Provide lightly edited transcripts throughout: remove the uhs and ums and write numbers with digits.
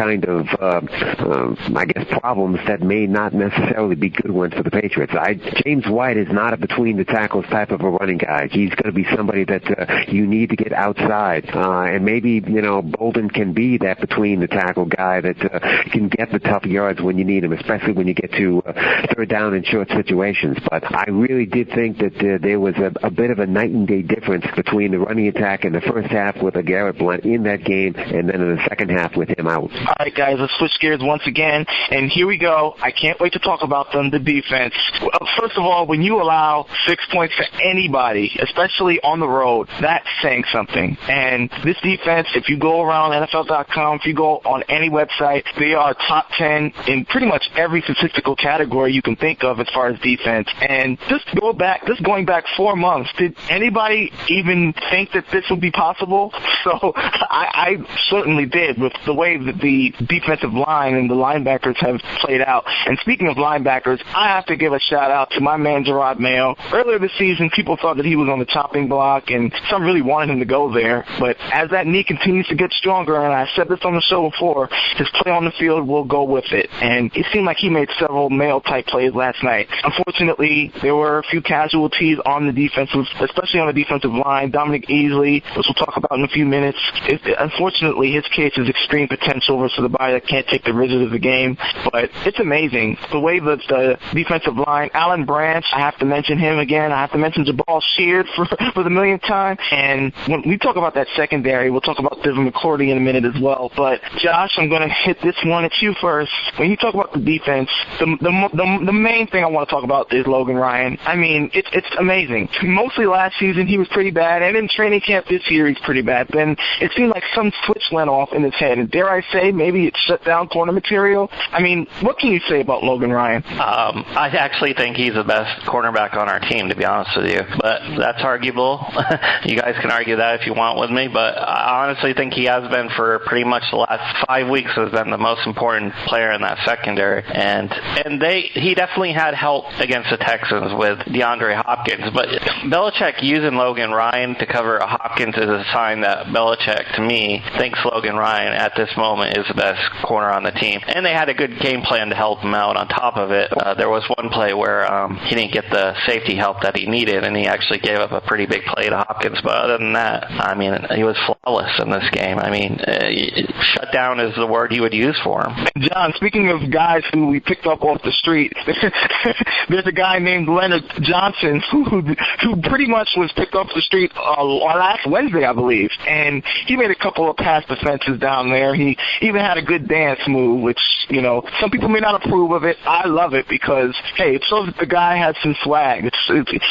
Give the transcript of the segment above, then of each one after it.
kind of, I guess, problems that may not necessarily be good ones for the Patriots. James White is not a between-the-tackles type of a running guy. He's going to be somebody that you need to get outside. And maybe, Bolden can be that between-the-tackle guy that can get the tough yards when you need him, especially when you get to third down in short situations. But I really did think that there was a bit of a night-and-day difference between the running attack in the first half with a Garrett Blount in that game and then in the second half with him out. All right, guys, let's switch gears once again. And here we go. I can't wait to talk about them, the defense. First of all, when you allow 6 points to anybody, especially on the road, that's saying something. And this defense, if you go around NFL.com, if you go on any website, they are top 10 in pretty much every statistical category you can think of as far as defense. And just going back 4 months, did anybody even think that this would be possible? So I certainly did with the way that the defensive line and the linebackers have played out. And speaking of linebackers, I have to give a shout-out to my man Gerard Mayo. Earlier this season, people thought that he was on the chopping block, and some really wanted him to go there. But as that knee continues to get stronger, and I said this on the show before, his play on the field will go with it. And it seemed like he made several Mayo-type plays last night. Unfortunately, there were a few casualties on the defensive, especially on the defensive line. Dominic Easley, which we'll talk about in a few minutes. Unfortunately, his case is extreme potential versus the body that can't take the rigid of the game. But it's amazing the way that the defensive line, Alan Branch, I have to mention him again. I have to mention Jabal Sheard for the millionth time. And when we talk about that secondary, we'll talk about Devin McCourty in a minute as well. But Josh, I'm going to hit this one at you first. When you talk about the defense, the main thing I want to talk about is Logan Ryan. I mean, it's amazing. Mostly last season he was pretty bad, and in training camp this year he's pretty bad. Then it seemed like some switch went off in his head, and dare I say, maybe it shut down corner material. I mean, what can you say about Logan Ryan? I actually think he's the best cornerback on our team, to be honest with you. But that's arguable. You guys can argue that if you want with me, but I honestly think he has been for pretty much the last 5 weeks has been the most important player in that secondary. And he definitely had help against the Texans with DeAndre Hopkins, but Belichick using Logan Ryan to cover Hopkins is a sign that Belichick, to me, thinks Logan Ryan at this moment is the best corner on the team. And they had a good game plan to help him out. On top of it, there was one play where he didn't get the safety help that he needed, and he actually gave up a pretty big play to Hopkins. But other than that, I mean, he was flawless in this game. I mean, shutdown is the word you would use for him. John, speaking of guys who we picked up off the street, there's a guy named Leonard Johnson who pretty much was picked off the street last Wednesday, I believe. And he made a couple of pass defenses down there. He even had a good dance move, which, some people may not approve of it. I love it because, hey, it shows that the guy has some swag.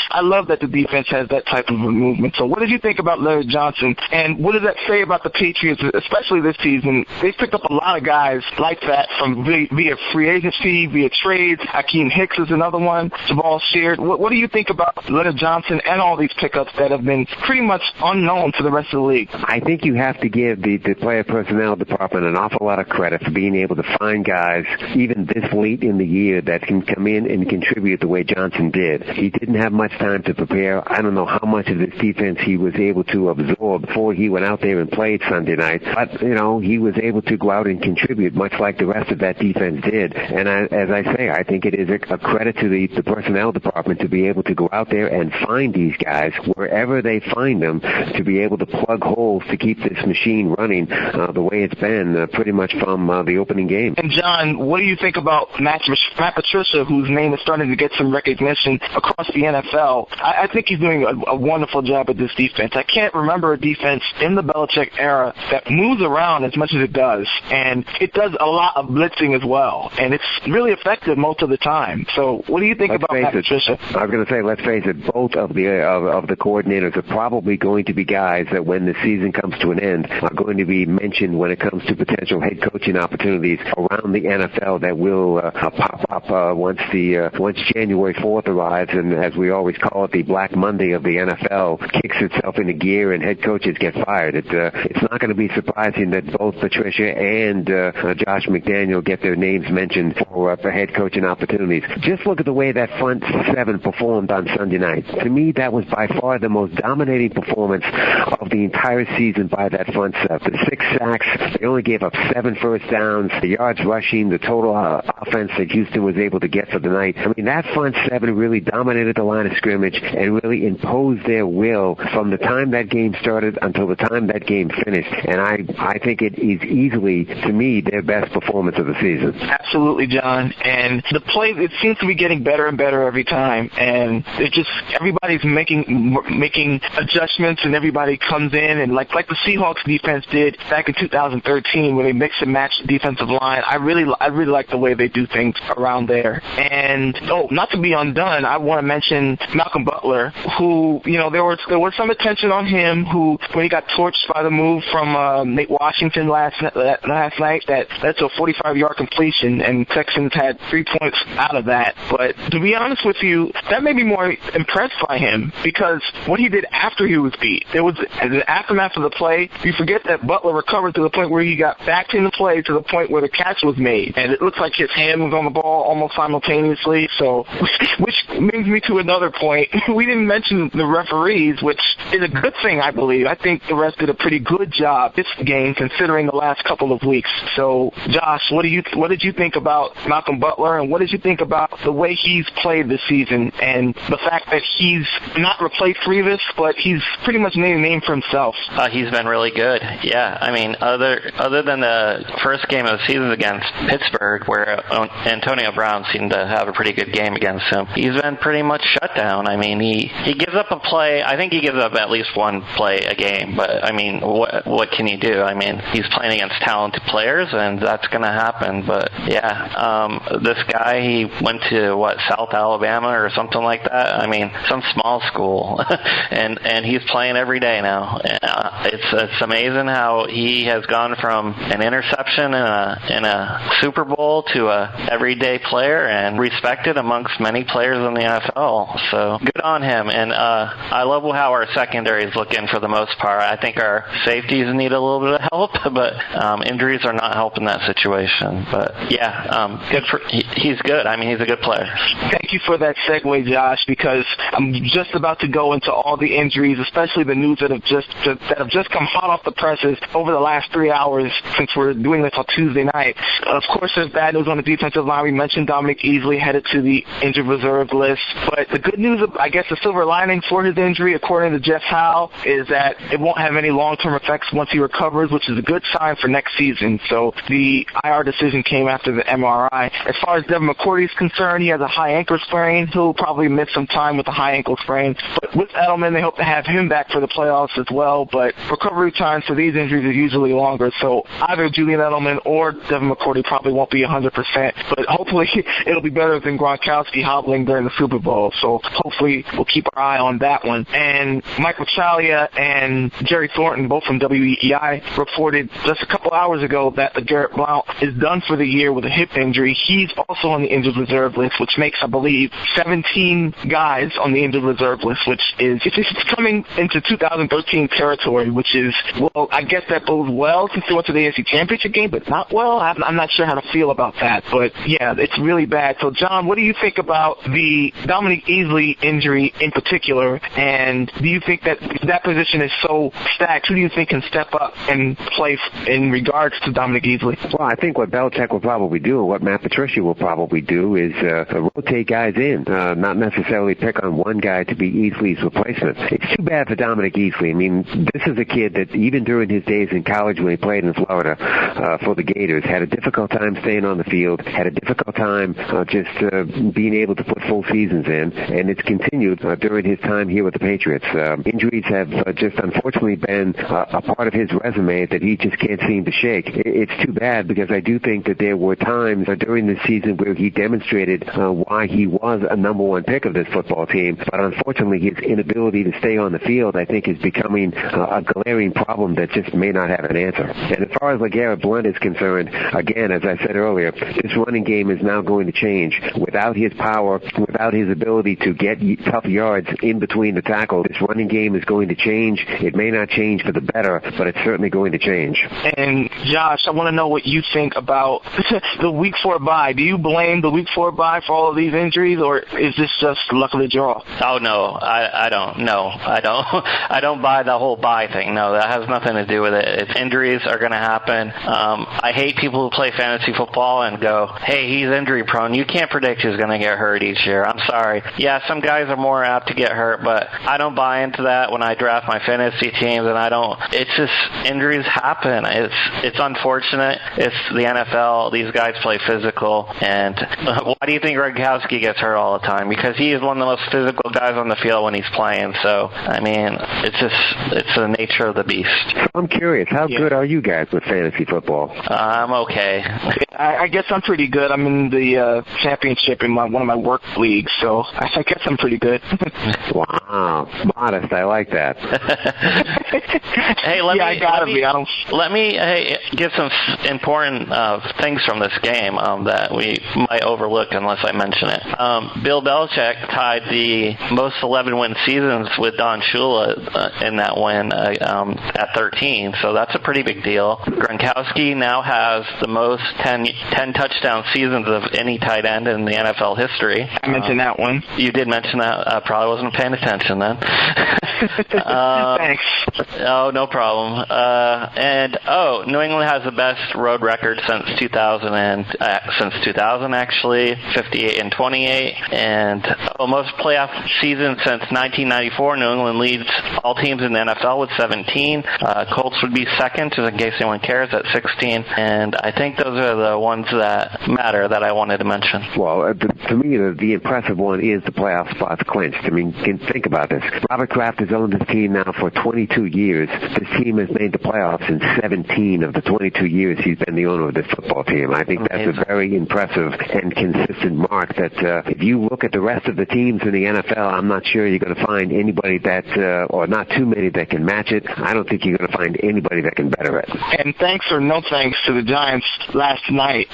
I love that the defense has that type of a movement. So what did you think about Leonard Johnson? And what does that say about the Patriots, especially this season? They've picked up a lot of guys like that from via free agency, via trades. Akeem Hicks is another one. Jabal Sheard. What do you think about Leonard Johnson and all these pickups that have been pretty much unknown to the rest of the league? I think you have to give the player personnel department an awful lot of credit for being able to find guys, even this late in the year, that can come in and contribute the way Johnson did. He didn't have much time to prepare. I don't know how much of this defense he was able to absorb before he went out there and played Sunday night. But, he was able to go out and contribute much like the rest of that defense did. And as I say, I think it is a credit to the personnel department to be able to go out there and find these guys wherever they find them, to be able to plug holes to keep this machine running the way it's been pretty much from the opening game. And John, what do you think about Matt Patricia, whose name is starting to get some recognition across the NFL? I think he's doing a wonderful job at this defense. I can't remember a defense in the Belichick era that moves around as much as it does, and it does a lot of blitzing as well, and it's really effective most of the time. So what do you think about Matt Patricia? I was going to say, let's face it, both of the coordinators are probably going to be guys that when the season comes to an end are going to be mentioned when it comes to potential head coaching opportunities around the NFL that will pop up once January 4th arrives, and as we always call it, the Black Monday of the NFL kicks itself into gear and head coaches get fired. It's not going to be surprising that both Patricia and Josh McDaniel get their names mentioned for head coaching opportunities. Just look at the way that front seven performed on Sunday night. To me, that was by far the most dominating performance of the entire season by that front seven. The 6 sacks, they only gave up 7 first downs, the yards rushing, the total offense that Houston was able to get for the night. I mean, that front 7 really dominated the line of scrimmage and really imposed their will from the time that game started until the time that game finished. And I think it is easily, to me, their best performance of the season. Absolutely, John. And the play, it seems to be getting better and better every time. And it just, everybody's making adjustments, and everybody comes in, and like the Seahawks defense did back in 2013, where they mix and match the defensive line. I really like the way they do things around there. And not to be undone, I want to mention Malcolm Butler, who, you know, there was some attention on him, who, when he got torched by the move from Nate Washington last night, that led to a 45-yard completion, and Texans had 3 points out of that. But to be honest with you, that made me more impressed by him, because what he did after he was beat, there was the aftermath of the play. You forget that Butler recovered to the point where he got back in the play to the point where the catch was made, and it looks like his hand was on the ball almost simultaneously. So, which brings me to another point. We didn't mention the referees, which is a good thing, I believe. I think the refs did a pretty good job this game, considering the last couple of weeks. So, Josh, what did you think about Malcolm Butler, and what did you think about the way he's played this season, and the fact that he's not replaced Revis, but he's pretty much made a name for himself? He's been really good. Yeah, I mean, other than the first game of the season against Pittsburgh, where Antonio Brown seemed to have a pretty good game against him, he's been pretty much shut down. I mean, he gives up a play. I think he gives up at least one play a game, but I mean, what can you do? I mean, he's playing against talented players, and that's going to happen. But yeah, this guy, he went to South Alabama or something like that. I mean, some small school, and he's playing every day now. It's amazing how he has gone from an interception in a Super Bowl to a everyday player and respected amongst many players in the NFL. So good on him. And I love how our secondary is looking for the most part. I think our safeties need a little bit of help, but injuries are not helping that situation. But yeah, he's good. I mean, he's a good player. Thank you for that segue, Josh, because I'm just about to go into all the injuries, especially the news that have just come hot off the presses over the last 3 hours since we're doing this on Tuesday night. Of course, there's bad news on the defensive line. We mentioned Dominic Easley headed to the injured reserve list. But the good news, I guess the silver lining for his injury, according to Jeff Howe, is that it won't have any long-term effects once he recovers, which is a good sign for next season. So the IR decision came after the MRI. As far as Devin McCourty is concerned, he has a high ankle sprain. He'll probably miss some time with a high ankle sprain. But with Edelman, they hope to have him back for the playoffs as well. But recovery times for these injuries are usually longer. So either Julian Edelman or Devin McCourty probably won't be 100%. But hopefully it'll be better than Gronkowski hobbling during the Super Bowl. So hopefully we'll keep our eye on that one. And Mike Machalia and Jerry Thornton, both from WEEI, reported just a couple hours ago that Garrett Blount is done for the year with a hip injury. He's also on the injured reserve list, which makes, I believe, 17 guys on the injured reserve list, which is it's coming into 2013 territory, which is, well, I guess that bodes well since they went to the AFC Championship game, but not well. I'm not sure how to feel about that. But, yeah, it's really bad. So, John, what do you think about the Dominic Easley injury in particular, and do you think that position is so stacked? Who do you think can step up and play in regards to Dominic Easley? Well, I think what Belichick will probably do, and what Matt Patricia will probably do, is rotate guys in, not necessarily pick on one guy to be Easley's replacement. It's too bad for Dominic Easley. I mean, this is a kid that even during his days in college when he played in Florida for the Gators, had a difficult time staying on the field, had a difficult time just being able to put full seasons in, and it's continued during his time here with the Patriots. Injuries have just unfortunately been a part of his resume that he just can't seem to shake. It's too bad, because I do think that there were times during this season where he demonstrated why he was a number one pick of this football team, but unfortunately his inability to stay on the field, I think, is becoming a glaring problem that just may not have an answer. And as far as LeGarrette Blount is concerned, again, as I said earlier, this running game is now going to change. Without his power, without his ability to get tough yards in between the tackles, this running game is going to change. It may not change for the better, but it's certainly going to change. And Josh, I want to know what you think about the Week 4 bye. Do you blame the Week 4 bye for all of these injuries, or is this just luck of the draw? Oh, no, I don't. No, I don't. I don't buy the whole bye thing. No, that has nothing to do with it. If injuries are going to happen, happen. I hate people who play fantasy football and go, hey, he's injury prone. You can't predict who's going to get hurt each year. I'm sorry. Yeah, some guys are more apt to get hurt, but I don't buy into that when I draft my fantasy teams, and it's just injuries happen. It's unfortunate. It's the NFL. These guys play physical, and why do you think Gronkowski gets hurt all the time? Because he is one of the most physical guys on the field when he's playing. So, I mean, it's the nature of the beast. I'm curious, how good are you guys with fantasy football? I'm okay. I guess I'm pretty good. I'm in the championship in one of my work leagues, so I guess I'm pretty good. Wow, modest. I like that. Hey, let me give some important things from this game that we might overlook unless I mention it. Bill Belichick tied the most 11-win seasons with Don Shula in that win at 13, so that's a pretty big deal. Gronkowski now has the most 10 touchdown seasons of any tight end in the NFL history. I mentioned that one. You did mention that. I probably wasn't paying attention then. Thanks. Oh, no problem. New England has the best road record since 2000 actually, 58-28, and most playoff seasons since 1994. New England leads all teams in the NFL with 17. Colts would be second, just in case anyone cares, at 16. And I think those are the ones that matter that I wanted to mention. Well, to me, the impressive one is the playoff spots clinched. I mean, think about this. Robert Kraft has owned this team now for 22 years. This team has made the playoffs in 17 of the 22 years he's been the owner of this football team. I think that's a very impressive and consistent mark that if you look at the rest of the teams in the NFL, I'm not sure you're going to find anybody that, or not too many that can match it. I don't think you're going to find anybody that can better it. And thanks or no thanks to the Giants last night,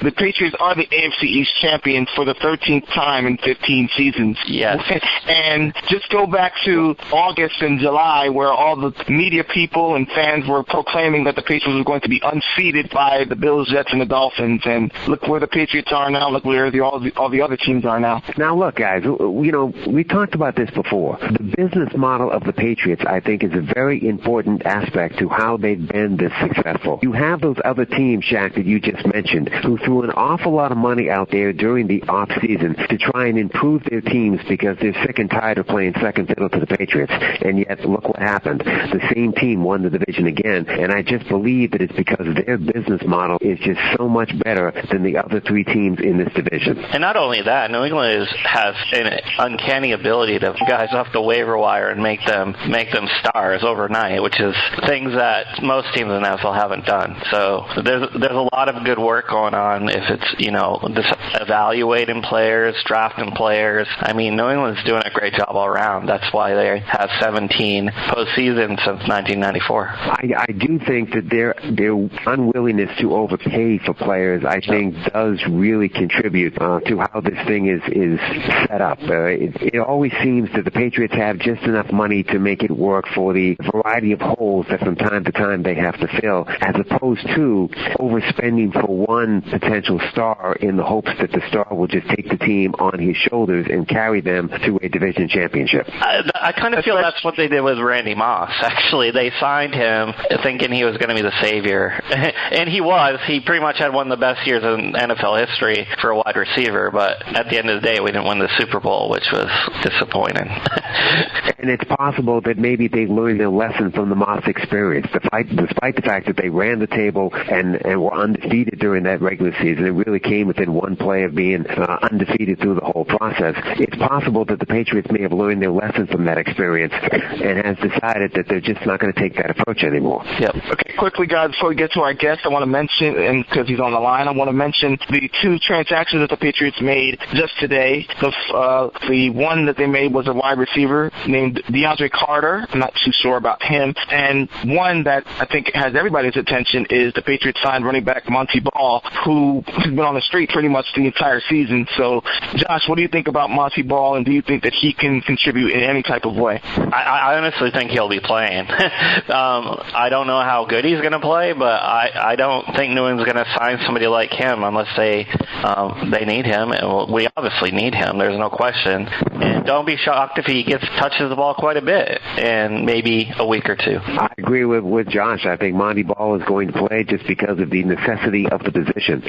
the Patriots are the AFC East champions for the 13th time in 15 seasons. Yes. And just go back to August and July where all the media people and fans were proclaiming that the Patriots were going to be unseated by the Bills, Jets, and the Dolphins. And look where the Patriots are now. Look where all the other teams are now. Now, look, guys, we talked about this before. The business model of the Patriots, I think, is a very important aspect to how they've been this successful. You have those other teams, Shaq, that you just mentioned, who threw an awful lot of money out there during the off-season to try and improve their teams because they're sick and tired of playing second fiddle to the Patriots. And yet, look what happened. The same team won the division again, and I just believe that it's because their business model is just so much better than the other three teams in this division. And not only that, New England has an uncanny ability to guys off the waiver wire and make them stars overnight, which is things that most teams in the NFL haven't done. So there's a lot of good work going on if it's, just evaluating players, drafting players. I mean, New England's doing a great job all around. That's why they have 17 postseasons since 1994. I do think that their unwillingness to overpay for players, I think, does really contribute to how this thing is set up. It always seems that the Patriots have just enough money to make it work for the variety of holes that from time to time they have to fill, as opposed to overspending for one potential star in the hopes that the star will just take the team on his shoulders and carry them to a division championship. I kind of feel that's what they did with Randy Moss, actually. They signed him thinking he was going to be the savior. And he was. He pretty much had one of the best years in NFL history for a wide receiver, but at the end of the day, we didn't win the Super Bowl, which was disappointing. And it's possible that maybe they learned their lesson from the Moss experience. Despite the fact that they ran the table and were undefeated during that regular season, it really came within one play of being undefeated through the whole process. It's possible that the Patriots may have learned their lesson from that experience and has decided that they're just not going to take that approach anymore. Yep. Okay, quickly, guys, before we get to our guest, I want to mention, and because he's on the line, I want to mention the two transactions that the Patriots made just today. The one that they made was a wide receiver named DeAndre Carter. I'm not too sure about him. And one that I think has everybody's attention is the Patriots signed running back Monty Ball, who has been on the street pretty much the entire season. So, Josh, what do you think about Monty Ball, and do you think that he can contribute in any type of way? I honestly think he'll be playing. I don't know how good he's going to play, but I don't think New England's going to sign somebody like him unless they need him. And we obviously need him. There's no question. And don't be shocked if he touches the ball quite a bit in maybe a week or two. I agree with Josh. I think Monty Ball is going to play just because of the necessity of the position.